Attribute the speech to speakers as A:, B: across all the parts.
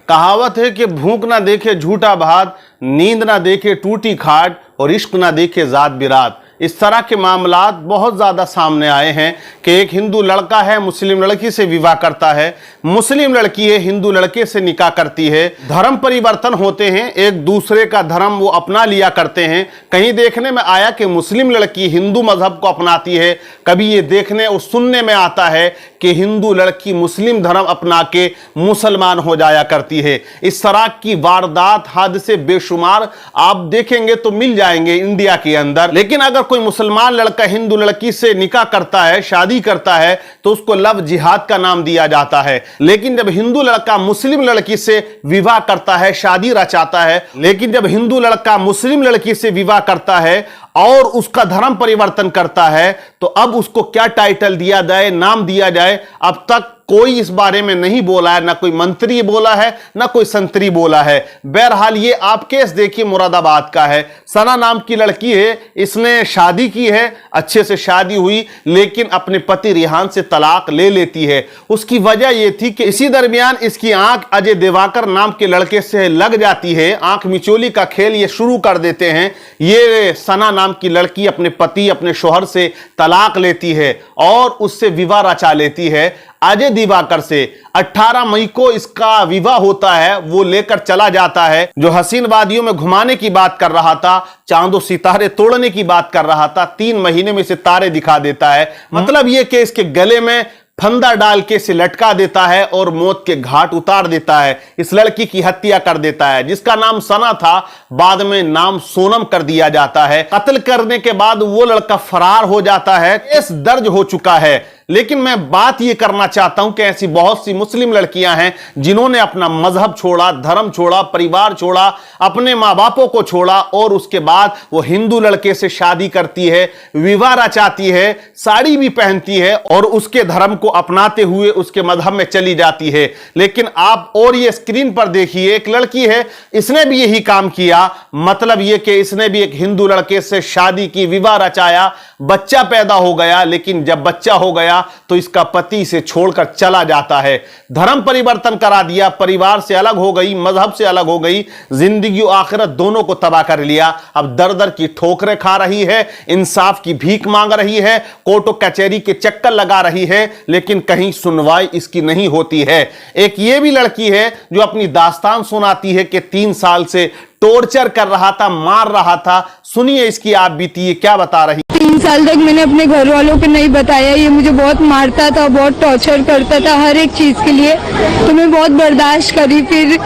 A: कहावत है कि भूख ना देखे झूठा भात, नींद ना देखे टूटी खाट और इश्क ना देखे जात बिरात। इस तरह के मामलात बहुत ज़्यादा सामने आए हैं कि एक हिंदू लड़का है, मुस्लिम लड़की से विवाह करता है, मुस्लिम लड़की है, हिंदू लड़के से निकाह करती है। धर्म परिवर्तन होते हैं, एक दूसरे का धर्म वो अपना लिया करते हैं। कहीं देखने में आया कि मुस्लिम लड़की हिंदू मजहब को अपनाती है, कभी ये देखने और सुनने में आता है कि हिंदू लड़की मुस्लिम धर्म अपना के मुसलमान हो जाया करती है। इस तरह की वारदात, हादसे बेशुमार आप देखेंगे तो मिल जाएंगे इंडिया के अंदर। लेकिन अगर कोई मुसलमान लड़का हिंदू लड़की से निकाह करता है, शादी करता है, तो उसको लव जिहाद का नाम दिया जाता है। लेकिन जब हिंदू लड़का मुस्लिम लड़की से विवाह करता है, शादी रचाता है, लेकिन जब हिंदू लड़का मुस्लिम लड़की से विवाह करता है और उसका धर्म परिवर्तन करता है, तो अब उसको क्या टाइटल दिया जाए, नाम दिया जाए, अब तक कोई इस बारे में नहीं बोला है। ना कोई मंत्री बोला है, ना कोई संतरी बोला है। बहरहाल ये आप केस देखिए, मुरादाबाद का है। सना नाम की लड़की है, इसने शादी की है, अच्छे से शादी हुई, लेकिन अपने पति रिहान से तलाक ले लेती है। उसकी वजह यह थी कि इसी दरमियान इसकी आंख अजय दिवाकर नाम के लड़के से लग जाती है। आंख मिचोली का खेल ये शुरू कर देते हैं। ये सना नाम की लड़की अपने पति, अपने शोहर से तलाक लेती है और उससे विवाह रचा लेती है अजय दिवाकर से। 18 मई को इसका विवाह होता है। वो लेकर चला जाता है, जो हसीन वादियों में घुमाने की बात कर रहा था, चांदो सितारे तोड़ने की बात कर रहा था, 3 महीने में से तारे दिखा देता है। मतलब यह कि इसके गले में फंदा डाल के इसे लटका देता है और मौत के घाट उतार देता है। इस लड़की की हत्या कर देता है, जिसका नाम सना था, बाद में नाम सोनम कर दिया जाता है। कत्ल करने के बाद वो लड़का फरार हो जाता है। केस दर्ज हो चुका है। लेकिन मैं बात यह करना चाहता हूं कि ऐसी बहुत सी मुस्लिम लड़कियां हैं जिन्होंने अपना मजहब छोड़ा, धर्म छोड़ा, परिवार छोड़ा, अपने मां बापों को छोड़ा और उसके बाद वो हिंदू लड़के से शादी करती है, विवाह रचाती है, साड़ी भी पहनती है और उसके धर्म को अपनाते हुए उसके मजहब में चली जाती है। लेकिन आप और ये स्क्रीन पर देखिए, एक लड़की है, इसने भी यही काम किया। मतलब यह कि इसने भी एक हिंदू लड़के से शादी की, विवाह रचाया, बच्चा पैदा हो गया। लेकिन जब बच्चा हो गया तो इसका पति इसे छोड़कर चला जाता है। धर्म परिवर्तन करा दिया, परिवार से अलग हो गई, मजहब से अलग हो गई, जिंदगी और आखिरत दोनों को तबाह कर लिया। अब दर दर की ठोकरें खा रही है, इंसाफ की भीख मांग रही है, कोर्ट और कचहरी के चक्कर लगा रही है, लेकिन कहीं सुनवाई इसकी नहीं होती है। एक ये भी लड़की है जो अपनी दास्तान सुनाती है कि 3 साल से टॉर्चर कर रहा था, मार रहा था। सुनिए इसकी आप बीती, क्या बता रही।
B: 3 साल तक मैंने अपने घर वालों को नहीं बताया। ये मुझे बहुत मारता था, बहुत टॉर्चर करता था हर एक चीज के लिए, तो मैं बहुत बर्दाश्त करी। फिर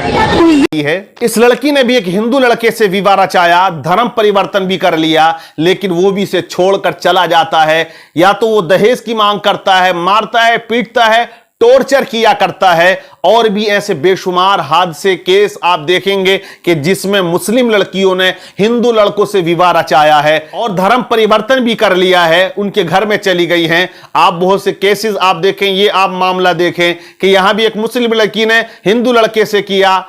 A: है इस लड़की ने भी एक हिंदू लड़के से विवाह रचाया, धर्म परिवर्तन भी कर लिया, लेकिन वो भी इसे छोड़कर चला जाता है। या तो वो दहेज की मांग करता है, मारता है, पीटता है, टॉर्चर किया करता है। और भी ऐसे बेशुमार हादसे, केस आप देखेंगे कि जिसमें मुस्लिम लड़कियों ने हिंदू लड़कों से विवाह रचाया है और धर्म परिवर्तन भी कर लिया है, उनके घर में चली गई हैं। आप बहुत से केसेस आप देखें, ये आप मामला देखें कि यहां भी एक मुस्लिम लड़की ने हिंदू लड़के से किया।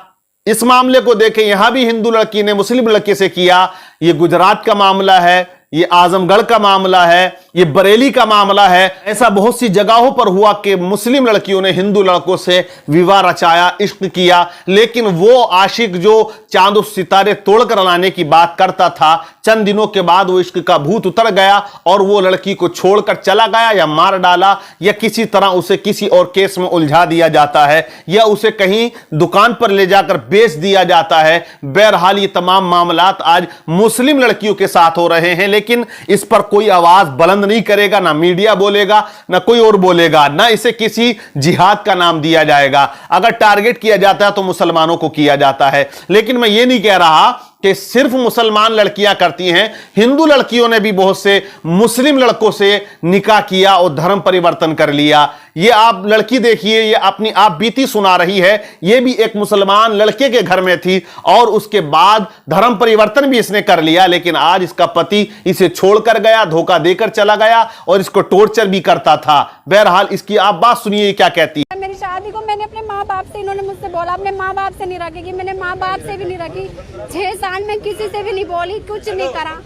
A: इस मामले को देखें, यहां भी हिंदू लड़की ने मुस्लिम लड़के से किया। ये गुजरात का मामला है, ये आजमगढ़ का मामला है, ये बरेली का मामला है। ऐसा बहुत सी जगहों पर हुआ कि मुस्लिम लड़कियों ने हिंदू लड़कों से विवाह रचाया, इश्क किया। लेकिन वो आशिक जो चांद और सितारे तोड़कर लाने की बात करता था, चंद दिनों के बाद वो इश्क का भूत उतर गया और वो लड़की को छोड़कर चला गया, या मार डाला, या किसी तरह उसे किसी और केस में उलझा दिया जाता है, या उसे कहीं दुकान पर ले जाकर बेच दिया जाता है। बहरहाल ये तमाम मामलात आज मुस्लिम लड़कियों के साथ हो रहे हैं, लेकिन इस पर कोई आवाज बुलंद नहीं करेगा, ना मीडिया बोलेगा, ना कोई और बोलेगा, ना इसे किसी जिहाद का नाम दिया जाएगा। अगर टारगेट किया जाता है तो मुसलमानों को किया जाता है। लेकिन मैं ये नहीं कह रहा कि सिर्फ मुसलमान लड़कियां करती हैं, हिंदू लड़कियों ने भी बहुत से मुस्लिम लड़कों से निकाह किया और धर्म परिवर्तन कर लिया। ये आप लड़की देखिए, ये अपनी आप बीती सुना रही है। ये भी एक मुसलमान लड़के के घर में थी और उसके बाद धर्म परिवर्तन भी इसने कर लिया, लेकिन आज इसका पति इसे छोड़कर गया, धोखा देकर चला गया और इसको टॉर्चर भी करता था। बहरहाल इसकी आप बात सुनिए क्या कहती है।
C: मेरी शादी को मैंने अपने माँ बाप से, इन्होंने मुझसे बोला अपने माँ बाप से नहीं रखेगी, मैंने माँ बाप से भी नहीं रखी। 6 साल में किसी से भी नहीं बोली, कुछ नहीं करा।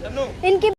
C: इनकी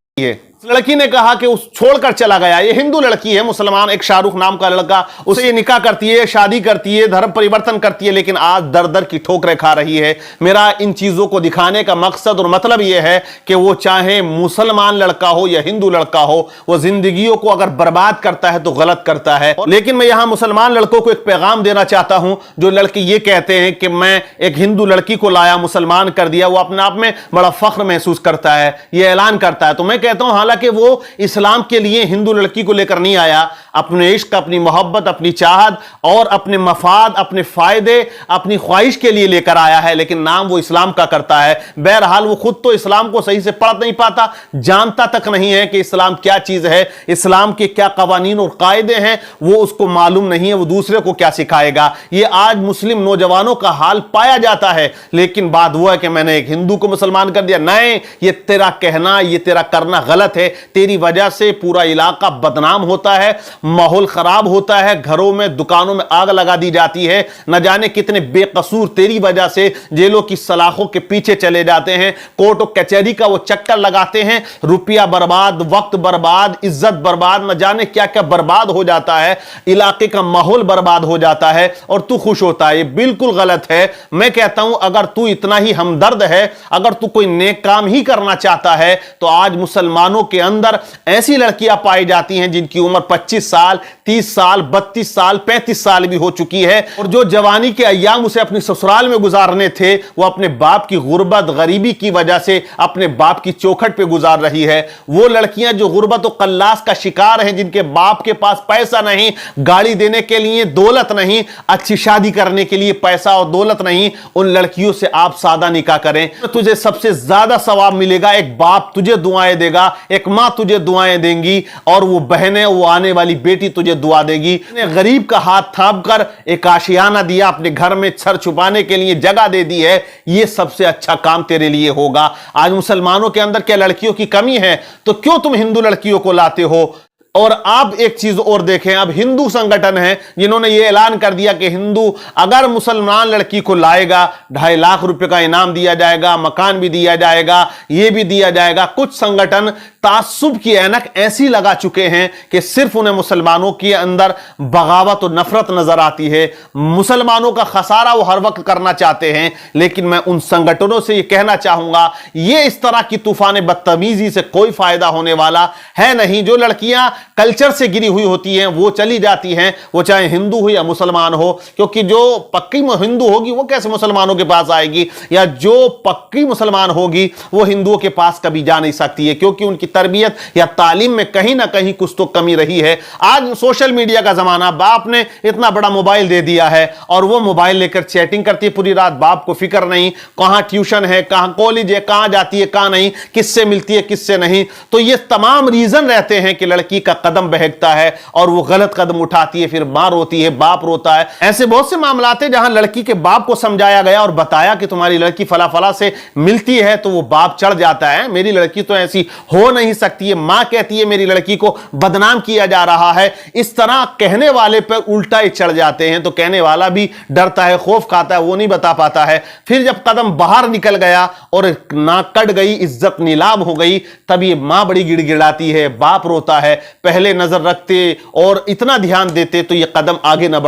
A: इस लड़की ने कहा कि उस छोड़कर चला गया। ये हिंदू लड़की है, मुसलमान, एक शाहरुख नाम का लड़का, उसे ये निकाह करती है, शादी करती है, धर्म परिवर्तन करती है, लेकिन आज दर दर की ठोकरें खा रही है। मेरा इन चीजों को दिखाने का मकसद और मतलब यह है कि वो चाहे मुसलमान लड़का हो या हिंदू लड़का हो, वो जिंदगियों को अगर बर्बाद करता है तो गलत करता है। लेकिन मैं यहां मुसलमान लड़कों को एक पैगाम देना चाहता हूं। जो लड़के ये कहते हैं कि मैं एक हिंदू लड़की को लाया, मुसलमान कर दिया, वो अपने आप में बड़ा फख्र महसूस करता है, ये ऐलान करता है। तो मैं कहता हूं हालांकि वो इस्लाम के लिए हिंदू लड़की को लेकर नहीं आया, अपने इश्क, अपनी मोहब्बत, अपनी चाहत और अपने मफाद, अपने फायदे, अपनी ख्वाहिश के लिए लेकर आया है, लेकिन नाम वो इस्लाम का करता है। बहरहाल वो खुद तो इस्लाम को सही से पढ़ नहीं पाता, जानता तक नहीं है कि इस्लाम क्या चीज है, इस्लाम के क्या कवानीन और कायदे हैं, वो उसको मालूम नहीं है। वो दूसरे को क्या सिखाएगा। ये आज मुस्लिम नौजवानों का हाल पाया जाता है। लेकिन बात वो है कि मैंने एक हिंदू को मुसलमान कर दिया, नहीं, ये तेरा कहना, ये तेरा करना गलत है। तेरी वजह से पूरा इलाका बदनाम होता है, माहौल खराब होता है, घरों में, दुकानों में आग लगा दी जाती है। न जाने कितने बेकसूर तेरी वजह से जेलों की सलाखों के पीछे चले जाते हैं, कोर्ट और कचहरी का वो चक्कर लगाते हैं, रुपया बर्बाद, वक्त बर्बाद, इज्जत बर्बाद, न जाने क्या क्या बर्बाद हो जाता है, इलाके का माहौल बर्बाद हो जाता है और तू खुश होता है। ये बिल्कुल गलत है। मैं कहता हूं अगर तू इतना ही हमदर्द है, अगर तू कोई नेक काम ही करना चाहता है, तो आज मुसलमानों के अंदर ऐसी लड़कियां पाई जाती हैं जिनकी उम्र 25 साल, 30 साल, 32 साल, 35 साल भी हो चुकी है, और जो जवानी के अय्याम उसे अपनी ससुराल में गुजारने थे, वो अपने बाप की गुर्बत, गरीबी की वजह से अपने बाप की चौखट पे गुजार रही है। वो लड़कियां जो गुर्बत और कल्लास का शिकार हैं, जिनके बाप के पास पैसा नहीं, गाड़ी देने के लिए दौलत नहीं, अच्छी शादी करने के लिए पैसा और दौलत नहीं, उन लड़कियों से आप सादा निकाह करें तो तुझे सबसे ज्यादा सवाब मिलेगा। एक बाप तुझे दुआएं देगा, एक मां तुझे दुआएं देंगी, और वो बहनें, वो आने वाली बेटी तुझे दुआ देगी। गरीब का हाथ थाम कर एक आशियाना दिया, अपने घर में सर छुपाने के लिए जगह दे दी है, ये सबसे अच्छा काम तेरे लिए होगा। आज मुसलमानों के अंदर क्या लड़कियों की कमी है, तो क्यों तुम हिंदू लड़कियों को लाते हो? और आप एक चीज और देखें, अब हिंदू संगठन है जिन्होंने यह ऐलान कर दिया कि हिंदू अगर मुसलमान लड़की को लाएगा 2.5 लाख रुपए का इनाम दिया जाएगा, मकान भी दिया जाएगा, यह भी दिया जाएगा। कुछ संगठन तासुब की ऐनक ऐसी लगा चुके हैं कि सिर्फ उन्हें मुसलमानों के अंदर बगावत और नफरत नजर आती है, मुसलमानों का खसारा वो हर वक्त करना चाहते हैं। लेकिन मैं उन संगठनों से यह कहना चाहूंगा, यह इस तरह की तूफान बदतमीजी से कोई फायदा होने वाला है नहीं। जो लड़कियां कल्चर से गिरी हुई होती हैं वो चली जाती हैं, वो चाहे हिंदू हो या मुसलमान हो, क्योंकि जो पक्की हिंदू होगी वो कैसे मुसलमानों के पास आएगी, या जो पक्की मुसलमान होगी वो हिंदुओं के पास कभी जा नहीं सकती है, क्योंकि उनकी तरबियत या तालीम में कहीं ना कहीं कुछ तो कमी रही है। आज सोशल मीडिया का जमाना, बाप ने इतना बड़ा मोबाइल दे दिया है और वो मोबाइल लेकर चैटिंग करती है पूरी रात, बाप को फिक्र नहीं कहां ट्यूशन है, कहां कॉलेज है, कहां जाती है, कहां नहीं, किससे मिलती है, किससे नहीं। तो ये तमाम रीजन रहते हैं कि लड़की का कदम बहकता है और वो गलत कदम उठाती है, फिर मां रोती है, बाप रोता है। ऐसे बहुत से मामलात हैं जहां लड़की के बाप को समझाया गया और बताया कि तुम्हारी लड़की फला फला से मिलती है, तो वो बाप चढ़ जाता है, मेरी लड़की तो ऐसी हो नहीं सकती है। मां कहती है मेरी लड़की को बदनाम किया जा रहा है। इस तरह कहने वाले पर उल्टा ही चढ़ जाते हैं, तो कहने वाला भी डरता है, खौफ खाता है, वो नहीं बता पाता है। फिर जब कदम बाहर निकल गया और नाक कट गई, इज्जत नीलाम हो गई, तब ये मां बड़ी गिड़गिड़ाती है, बाप रोता है। पहले नजर रखते और इतना ध्यान देते तो ये कदम आगे न बढ़ा